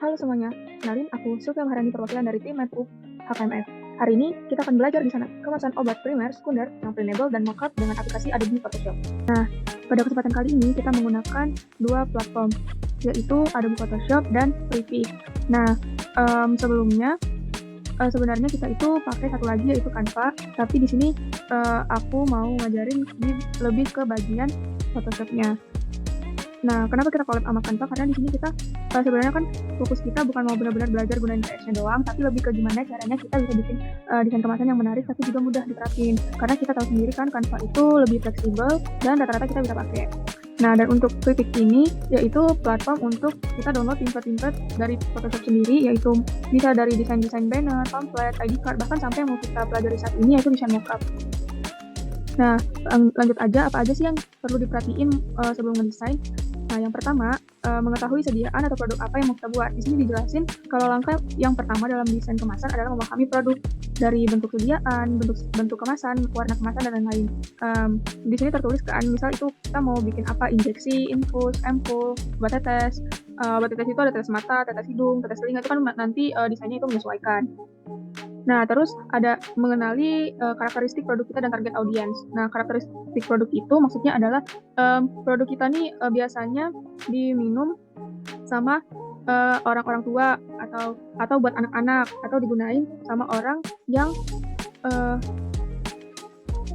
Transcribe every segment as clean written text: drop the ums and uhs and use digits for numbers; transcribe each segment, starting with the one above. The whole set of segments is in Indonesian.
Halo semuanya, kenalin aku Sultan Maharani perwakilan dari tim Medcoop HKMF. Hari ini kita akan belajar di sana kemasan obat primer, sekunder, yang printable dan mockup dengan aplikasi Adobe Photoshop. Nah, pada kesempatan kali ini kita menggunakan dua platform, yaitu Adobe Photoshop dan Preview. Nah, sebelumnya sebenarnya kita itu pakai satu lagi yaitu Canva, tapi di sini aku mau ngajarin lebih ke bagian Photoshopnya. Nah, kenapa kita collab sama Canva? Karena di sini kita sebenarnya kan fokus kita bukan mau benar-benar belajar gunain PS-nya doang, tapi lebih ke gimana caranya kita bisa bikin desain kemasan yang menarik tapi juga mudah diterapin. Karena kita tahu sendiri kan Canva itu lebih fleksibel dan rata-rata kita bisa pakai. Nah, dan untuk Preview ini yaitu platform untuk kita download template-template dari Photoshop sendiri, yaitu bisa dari desain-desain banner, pamflet, ID card, bahkan sampai yang mau kita pelajari saat ini yaitu desain mockup. Nah, lanjut aja, apa aja sih yang perlu diperhatiin sebelum ngedesain? Nah, yang pertama, mengetahui sediaan atau produk apa yang mau kita buat. Di sini dijelasin kalau langkah yang pertama dalam desain kemasan adalah memahami produk dari bentuk sediaan, bentuk kemasan, warna kemasan, dan lain-lain. Di sini tertulis kan, misal itu kita mau bikin apa, injeksi, infus, ampul, obat tetes. Obat tetes itu ada tetes mata, tetes hidung, tetes telinga, itu kan nanti desainnya itu menyesuaikan. Nah, terus ada mengenali karakteristik produk kita dan target audiens. Nah, karakteristik produk itu maksudnya adalah produk kita nih biasanya diminum sama orang-orang tua atau buat anak-anak, atau digunain sama orang yang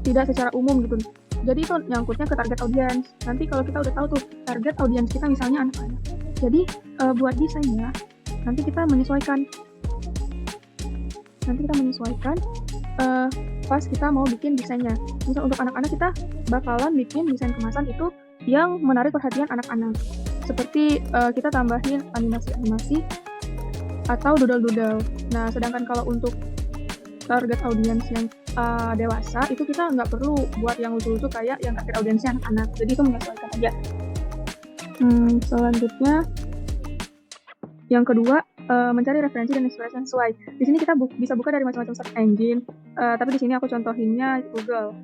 tidak secara umum gitu. Jadi itu nyangkutnya ke target audiens. Nanti kalau kita udah tahu tuh target audiens kita misalnya anak-anak, jadi buat desainnya nanti kita menyesuaikan pas kita mau bikin desainnya. Misal untuk anak-anak kita bakalan bikin desain kemasan itu yang menarik perhatian anak-anak. Seperti kita tambahin animasi-animasi atau doodle-doodle. Nah, sedangkan kalau untuk target audiens yang dewasa, itu kita nggak perlu buat yang lucu-lucu kayak yang target audiensnya anak-anak. Jadi itu menyesuaikan aja. Selanjutnya, yang kedua, mencari referensi dan inspirasi yang sesuai. Di sini kita bisa buka dari macam-macam search engine, tapi di sini aku contohinnya Google.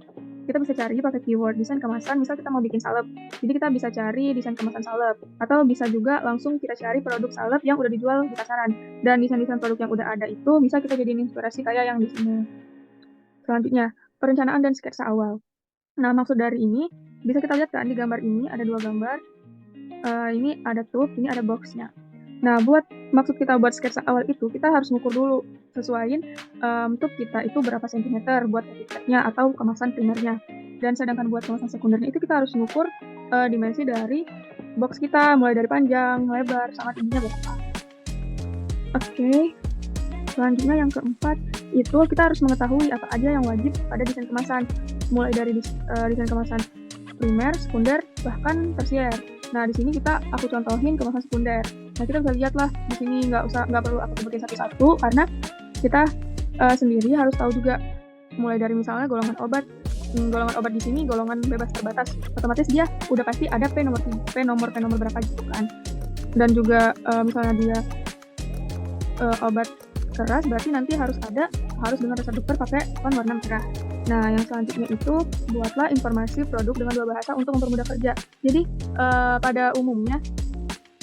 Kita bisa cari pakai keyword desain kemasan, misal kita mau bikin salep, jadi kita bisa cari desain kemasan salep, atau bisa juga langsung kita cari produk salep yang udah dijual di pasaran, dan desain-desain produk yang udah ada itu bisa kita jadiin inspirasi kayak yang di sini. Selanjutnya, perencanaan dan sketsa awal. Nah, maksud dari ini, bisa kita lihat kan di gambar ini ada dua gambar, ini ada tube, ini ada boxnya. Nah, maksud kita buat sketsa awal itu, kita harus ngukur dulu, sesuaiin tube kita itu berapa sentimeter buat etiketnya atau kemasan primernya. Dan sedangkan buat kemasan sekundernya itu kita harus ngukur dimensi dari box kita, mulai dari panjang, lebar, sama tingginya berapa. Oke. Selanjutnya yang keempat, itu kita harus mengetahui apa aja yang wajib pada desain kemasan, mulai dari desain kemasan primer, sekunder, bahkan tersier. Nah, di sini aku contohin kemasan sekunder. Nah, kita bisa lihat lah di sini nggak perlu aku sebutin satu-satu karena kita sendiri harus tahu juga, mulai dari misalnya golongan obat di sini golongan bebas terbatas, otomatis dia udah pasti ada P nomor berapa gitu kan. Dan juga misalnya dia obat keras, berarti nanti harus dengan resep dokter pakai font warna merah. Nah, yang selanjutnya itu buatlah informasi produk dengan dua bahasa untuk mempermudah kerja. Jadi pada umumnya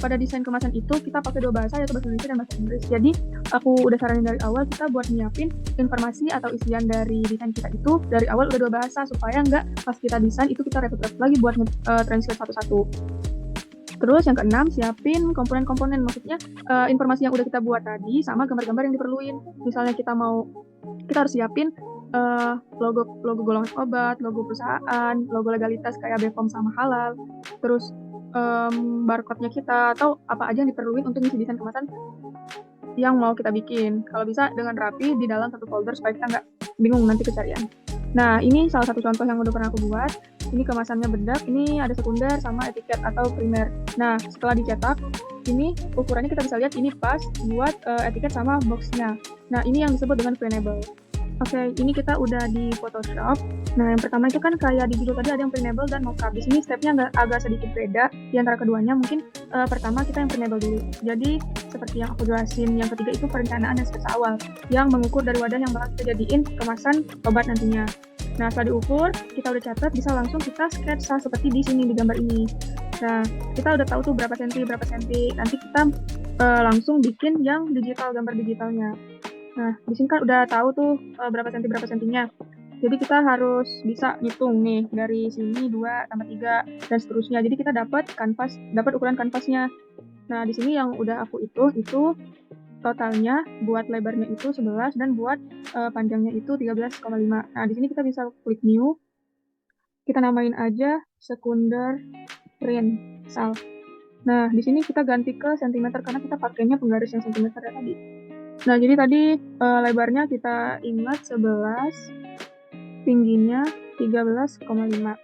pada desain kemasan itu kita pakai dua bahasa, yaitu bahasa Indonesia dan bahasa Inggris. Jadi aku udah saranin dari awal kita buat nyiapin informasi atau isian dari desain kita itu dari awal udah dua bahasa, supaya nggak pas kita desain itu kita repot-repot lagi buat translate satu-satu. Terus yang keenam, siapin komponen-komponen, maksudnya informasi yang udah kita buat tadi sama gambar-gambar yang diperluin. Misalnya kita harus siapin logo golongan obat, logo perusahaan, logo legalitas kayak BPOM sama halal, terus barcode-nya kita, atau apa aja yang diperluin untuk ngisi desain kemasan yang mau kita bikin. Kalau bisa dengan rapi di dalam satu folder supaya kita nggak bingung nanti kecarian. Nah, ini salah satu contoh yang udah pernah aku buat. Ini kemasannya bedak, ini ada sekunder sama etiket atau primer. Nah, setelah dicetak, ini ukurannya kita bisa lihat ini pas buat etiket sama boxnya. Nah, ini yang disebut dengan printable. Oke, ini kita udah di Photoshop. Nah, yang pertama itu kan kayak di judul tadi ada yang printable dan mockup. Di sini stepnya agak sedikit beda di antara keduanya. Mungkin pertama kita yang printable dulu. Jadi, seperti yang aku jelasin, yang ketiga itu perencanaan dan sketsa awal yang mengukur dari wadah yang bakal kita jadiin kemasan obat nantinya. Nah, setelah diukur, kita udah catat, bisa langsung kita sketsa seperti di sini di gambar ini. Nah, kita udah tahu tuh berapa senti. Nanti kita langsung bikin yang digital, gambar digitalnya. Nah, di sini kan udah tahu tuh berapa sentinya. Jadi kita harus bisa ngitung nih dari sini 2 tambah 3 dan seterusnya. Jadi kita dapat ukuran kanvasnya. Nah, di sini yang udah aku hitung itu totalnya buat lebarnya itu 11 dan buat panjangnya itu 13,5. Nah, di sini kita bisa klik new. Kita namain aja sekunder print sal. Nah, di sini kita ganti ke sentimeter karena kita pakainya penggaris yang sentimeter tadi. Nah, jadi tadi lebarnya kita ingat 11, tingginya 13,5.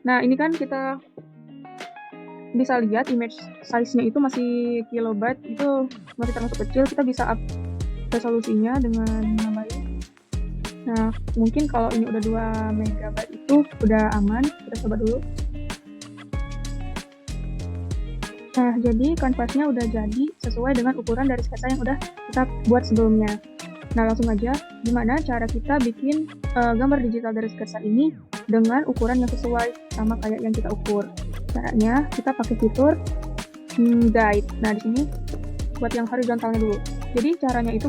Nah, ini kan kita bisa lihat image size-nya itu masih kilobyte, itu masih termasuk kecil. Kita bisa up resolusinya dengan nambahin. Nah, mungkin kalau ini udah 2 megabyte itu udah aman. Kita coba dulu. Nah, jadi kanvasnya udah jadi sesuai dengan ukuran dari sketsa yang udah kita buat sebelumnya. Nah, langsung aja, gimana cara kita bikin gambar digital dari sketsa ini dengan ukuran yang sesuai sama kayak yang kita ukur. Caranya, kita pakai fitur guide. Nah, di sini buat yang horizontalnya dulu. Jadi, caranya itu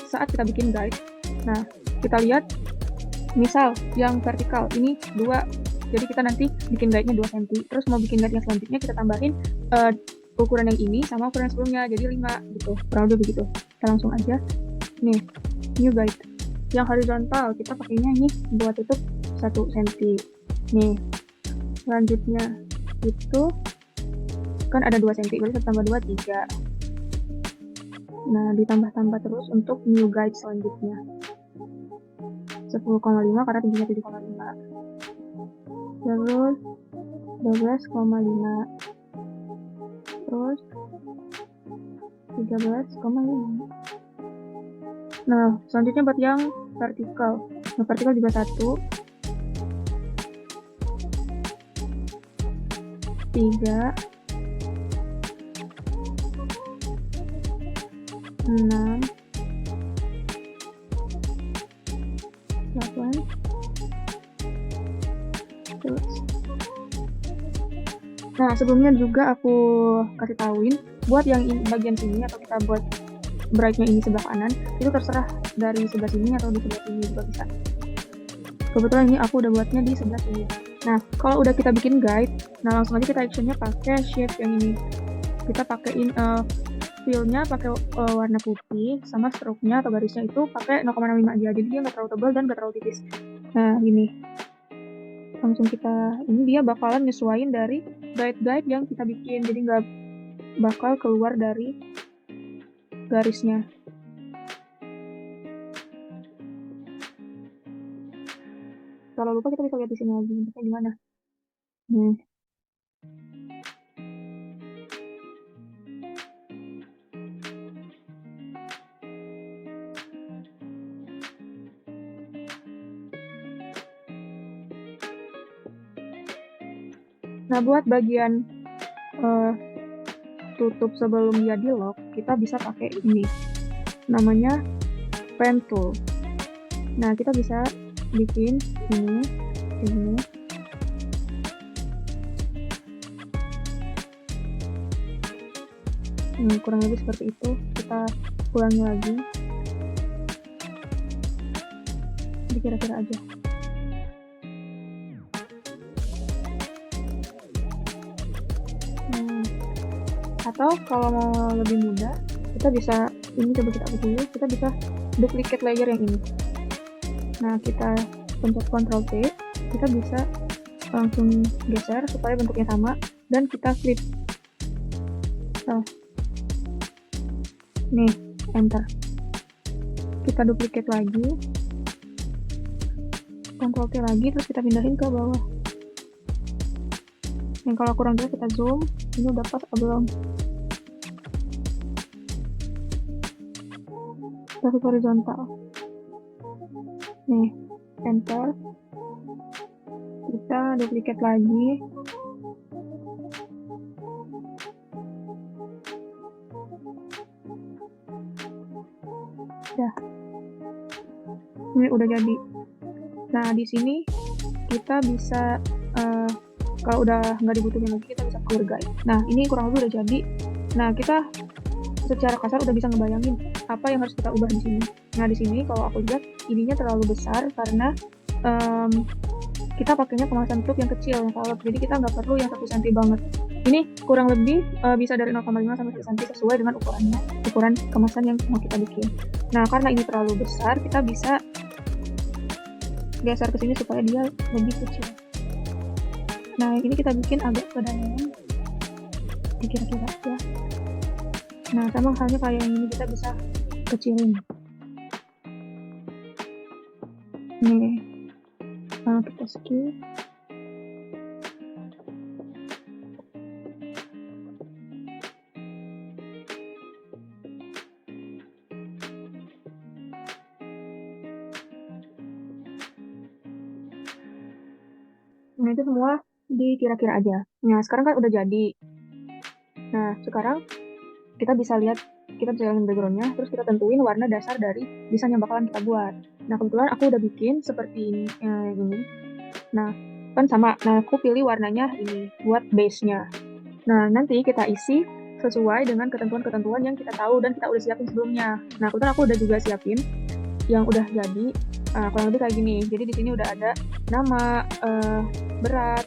saat kita bikin guide, nah, kita lihat, misal yang vertikal, ini 2, jadi kita nanti bikin guide-nya 2 cm. Terus mau bikin guide yang selanjutnya, kita tambahin ukuran yang ini sama ukuran sebelumnya, jadi 5 gitu, kurang lebih begitu. Kita langsung aja. Nih, new guide. Yang horizontal, kita pakainya ini buat tutup 1 cm. Nih, selanjutnya itu kan ada 2 cm, berarti 1 tambah 2, 3. Nah, ditambah-tambah terus untuk new guide selanjutnya. 10,5 karena tingginya 7,5. Terus 12,5. Terus 13,5. Nah, selanjutnya buat yang vertikal. Yang vertikal juga 1, 3, 6, 8, terus. Nah, sebelumnya juga aku kasih tahuin buat yang bagian sini atau kita buat brightnya ini sebelah kanan, itu terserah dari sebelah sini atau di sebelah sini juga bisa. Kebetulan ini aku udah buatnya di sebelah sini. Nah, kalau udah kita bikin guide, nah langsung aja kita actionnya pakai shape yang ini. Kita pakein fill-nya pakai warna putih, sama stroke-nya atau garisnya itu pakai 0,65 aja. Jadi dia nggak terlalu tebal dan nggak terlalu tipis. Nah, gini. Langsung ini dia bakalan nyesuaiin dari guide yang kita bikin. Jadi nggak bakal keluar dari garisnya. Kalau lupa kita bisa lihat di sini lagi bentuknya gimana. Nah, buat bagian tutup sebelum dia di lock, kita bisa pakai ini. Namanya pen tool. Nah, kita bisa bikin ini. Kurang lebih seperti itu. Kita ulangi lagi. Jadi kira-kira aja. Atau kalau mau lebih mudah, kita bisa ini, coba kita dulu, kita bisa duplicate layer yang ini. Nah, kita pencet Ctrl T, kita bisa langsung geser supaya bentuknya sama dan kita flip. Nih, enter. Kita duplicate lagi, Ctrl T lagi, terus kita pindahin ke bawah. Yang kalau kurang jelas kita zoom. Ini udah pas atau belum? Dari horizontal. Nih, enter. Kita duplicate lagi. Udah. Ini udah jadi. Nah, di sini kita bisa Kalau udah nggak dibutuhin lagi kita bisa clear guide. Nah ini kurang lebih udah jadi. Nah kita secara kasar udah bisa ngebayangin apa yang harus kita ubah di sini. Nah di sini kalau aku lihat ininya terlalu besar karena kita pakainya kemasan tube yang kecil yang kolot, jadi kita nggak perlu yang 1 cm banget. Ini kurang lebih bisa dari 0,5 sampai 1 cm sesuai dengan ukuran kemasan yang mau kita bikin. Nah karena ini terlalu besar, kita bisa geser ke sini supaya dia lebih kecil. Nah ini kita bikin agak ke dalam, dikira-kira ya. Nah sama halnya kayak yang ini kita bisa kecilin. Nih, kita skip. Nah itu semua dikira-kira aja. Nah sekarang kan udah jadi. Nah sekarang kita bisa lihat, kita bisa hilangin backgroundnya, terus kita tentuin warna dasar dari desain yang bakalan kita buat. Nah kebetulan aku udah bikin seperti ini. Nah kan sama, nah aku pilih warnanya ini buat base-nya. Nah nanti kita isi sesuai dengan ketentuan-ketentuan yang kita tahu dan kita udah siapin sebelumnya. Nah kebetulan aku udah juga siapin yang udah jadi kurang lebih kayak gini. Jadi di sini udah ada nama, berat,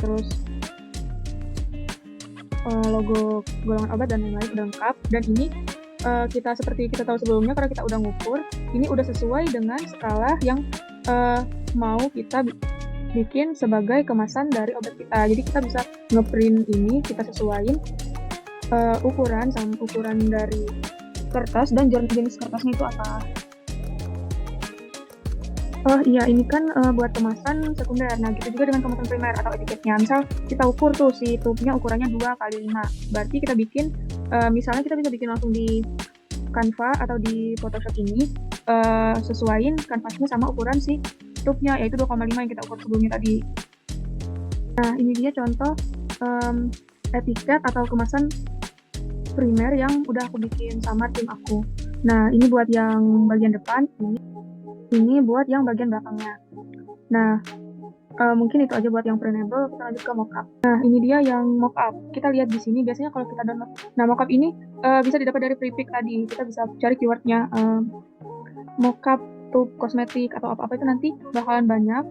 terus logo golongan obat dan lain-lain udah lengkap. Dan ini kita seperti kita tahu sebelumnya, karena kita udah ngukur, ini udah sesuai dengan skala yang mau kita bikin sebagai kemasan dari obat kita. Jadi kita bisa ngeprint ini, kita sesuaiin ukuran sama ukuran dari kertas dan jenis kertasnya itu apa. Oh iya, ini kan buat kemasan sekunder. Nah gitu juga dengan kemasan primer atau etiketnya. Misal kita ukur tuh si tube-nya ukurannya 2x5. Berarti kita bikin, misalnya kita bisa bikin langsung di Canva atau di Photoshop ini, sesuaiin kanvasnya sama ukuran si tube-nya, yaitu 2,5 yang kita ukur sebelumnya tadi. Nah ini dia contoh etiket atau kemasan primer yang udah aku bikin sama tim aku. Nah ini buat yang bagian depan, ini buat yang bagian belakangnya. Nah mungkin itu aja buat yang printable. Kita lanjut ke mockup. Nah ini dia yang mockup. Kita lihat di sini biasanya kalau kita download. Nah mockup ini bisa didapat dari Freepik tadi. Kita bisa cari keywordnya mockup tube kosmetik atau apa-apa, itu nanti bakalan banyak.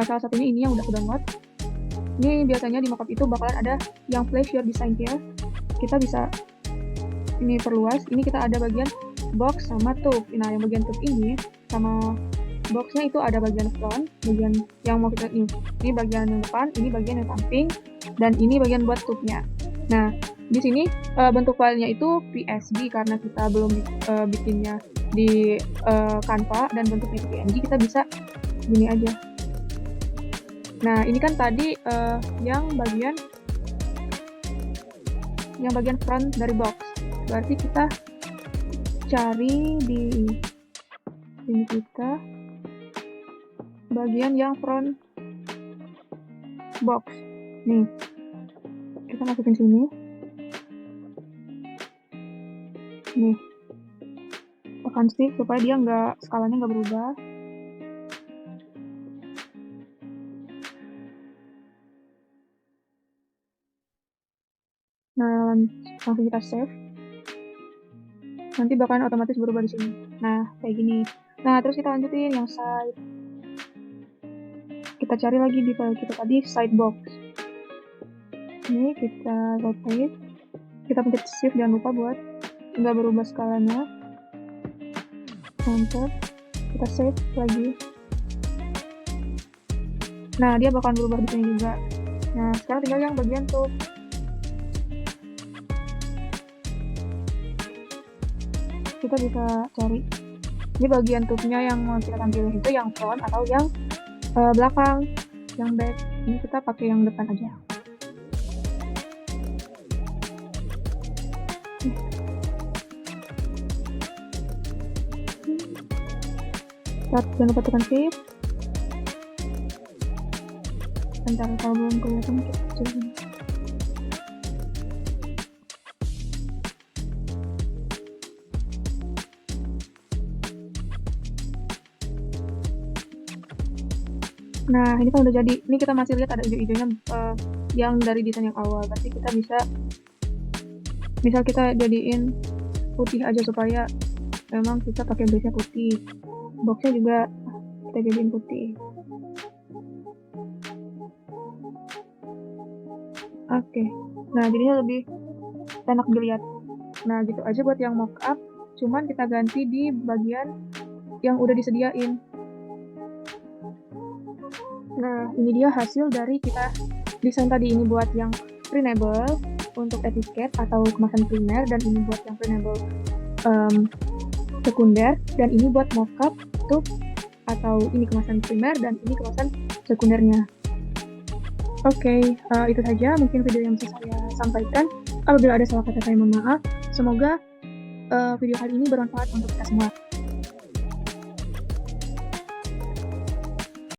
Salah satunya ini yang udah aku download. Ini biasanya di mockup itu bakalan ada yang flash your design here. Kita bisa ini perluas. Ini kita ada bagian box sama tube. Nah yang bagian tube ini sama boxnya itu ada bagian front, bagian yang mau kita ini bagian yang depan, ini bagian yang samping, dan ini bagian buat tube-nya. Nah di sini bentuk filenya itu PSD karena kita belum bikinnya di Canva dan bentuknya PNG, kita bisa gini aja. Nah ini kan tadi yang bagian front dari box, berarti kita cari di sini, kita bagian yang front box nih, kita masukin sini nih, tekan stick supaya dia skalanya nggak berubah. Nah langsung kita save, nanti bakalan otomatis berubah di sini. Nah kayak gini. Nah terus kita lanjutin yang side. Kita cari lagi di file kita tadi side box. Ini kita rotate, kita pencet shift, jangan lupa buat nggak berubah skalanya. Enter, kita save lagi. Nah dia bakalan berubah di sini juga. Nah sekarang tinggal yang bagian tube. Kita bisa cari ini bagian tube-nya yang mau kita tampilin itu yang front atau yang belakang, yang back. Ini kita pakai yang depan aja. Jangan lupa tekan save. Bentar, kalau belum kelihatan kita kecilin. Nah, ini kan udah jadi. Ini kita masih lihat ada hijau-hijaunya yang dari desain yang awal. Berarti kita bisa, misal kita jadiin putih aja supaya memang kita pakai base-nya putih. Boxnya juga kita jadiin putih. Oke. Nah, jadinya lebih enak dilihat. Nah, gitu aja buat yang mockup. Cuman kita ganti di bagian yang udah disediain. Nah, ini dia hasil dari kita desain tadi. Ini buat yang printable untuk etiket atau kemasan primer, dan ini buat yang printable sekunder, dan ini buat mockup tuh, atau ini kemasan primer dan ini kemasan sekundernya. Oke, itu saja mungkin video yang bisa saya sampaikan. Apabila ada salah kata, saya mohon maaf. Semoga video kali ini bermanfaat untuk kita semua.